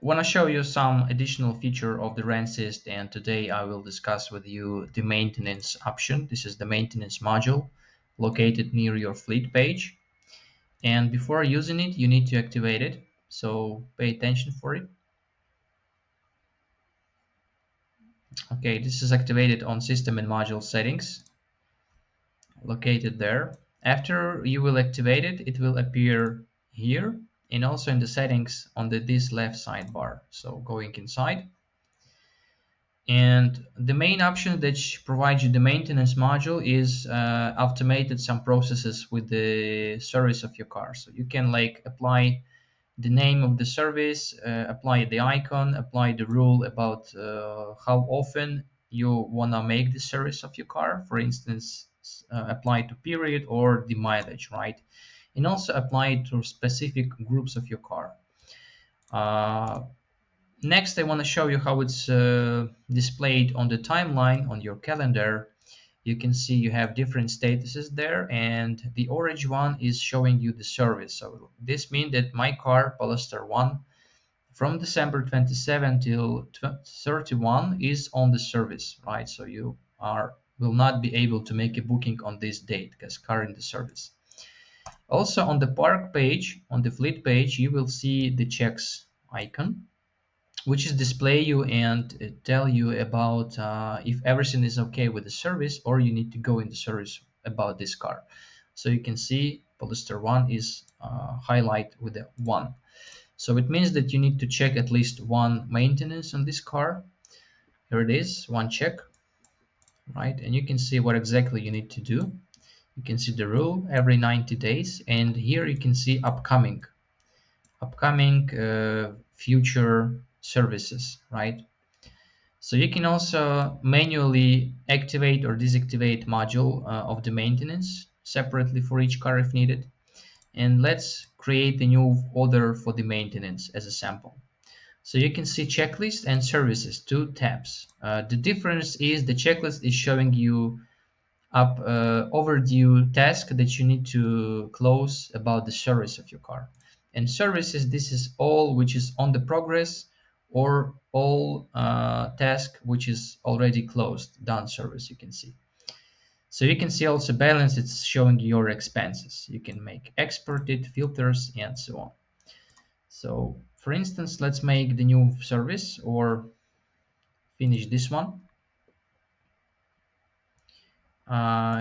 Want to show you some additional feature of the RentSyst, and today I will discuss with you the maintenance option. This is the maintenance module located near your fleet page. And before using it, you need to activate it. So pay attention for it. Okay, this is activated on system and module settings, located there. After you will activate it, it will appear here and also in the settings on this left sidebar. So going inside. And the main option that provides you the maintenance module is automated some processes with the service of your car. So you can like apply the name of the service, apply the icon, apply the rule about how often you want to make the service of your car. For instance, apply to period or the mileage, right? And also apply it to specific groups of your car. Next, I want to show you how it's displayed on the timeline on your calendar. You can see you have different statuses there, and the orange one is showing you the service. So this means that my car, Polestar 1, from December 27 till 31 is on the service, right? So you will not be able to make a booking on this date because car in the service. Also on the park page, on the fleet page, you will see the checks icon, which is display you and tell you about if everything is okay with the service or you need to go in the service about this car. So you can see Polestar 1 is highlighted with a 1. So it means that you need to check at least one maintenance on this car. Here it is, one check, right? And you can see what exactly you need to do. You can see the rule every 90 days, and here you can see upcoming future services, right? So you can also manually activate or deactivate module of the maintenance separately for each car if needed. And let's create a new order for the maintenance as a sample. So you can see checklist and services, two tabs. The difference is the checklist is showing you up overdue task that you need to close about the service of your car. And services, this is all which is on the progress or all task which is already closed, done service, you can see. So you can see also balance, it's showing your expenses. You can make exported filters and so on. So for instance, let's make the new service or finish this one.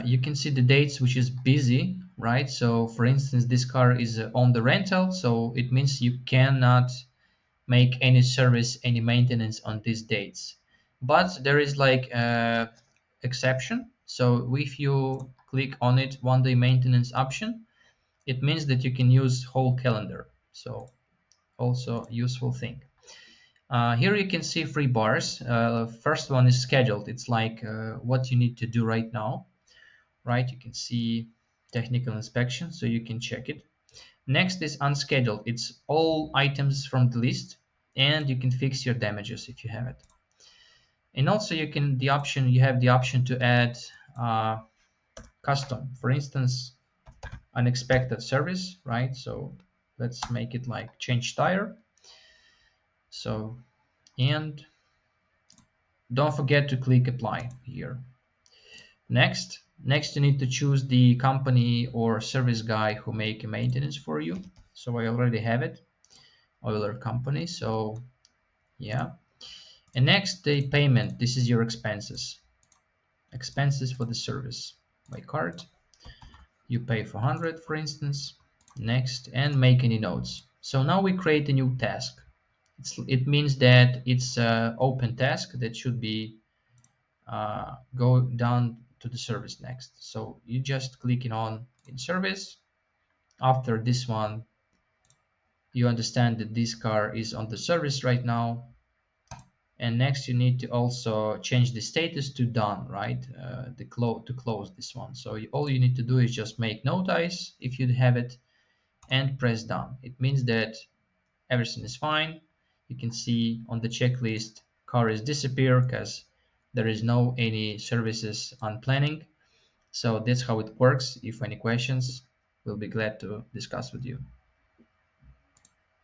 You can see the dates which is busy, right? So for instance, this car is on the rental, so it means you cannot make any service, any maintenance on these dates. But there is like exception. So if you click on it, 1-day maintenance option, it means that you can use whole calendar. So also useful thing. Here you can see 3 bars. First one is scheduled. It's like what you need to do right now, right? You can see technical inspection, so you can check it. Next is unscheduled. It's all items from the list, and you can fix your damages if you have it. And also you have the option to add custom. For instance, unexpected service, right? So let's make it like change tire. So, and don't forget to click apply here. Next you need to choose the company or service guy who make a maintenance for you. So I already have it, Euler company. So yeah. And next, the payment. This is your expenses for the service by card. You pay 400, for instance. Next, and make any notes. So now we create a new task. It means that it's an open task that should be go down to the service next. So you just clicking on in service. After this one, you understand that this car is on the service right now. And next you need to also change the status to done, right? To close this one. So all you need to do is just make notice if you have it and press done. It means that everything is fine. You can see on the checklist car is disappear because there is no any services on planning. So that's how it works. If any questions, we'll be glad to discuss with you.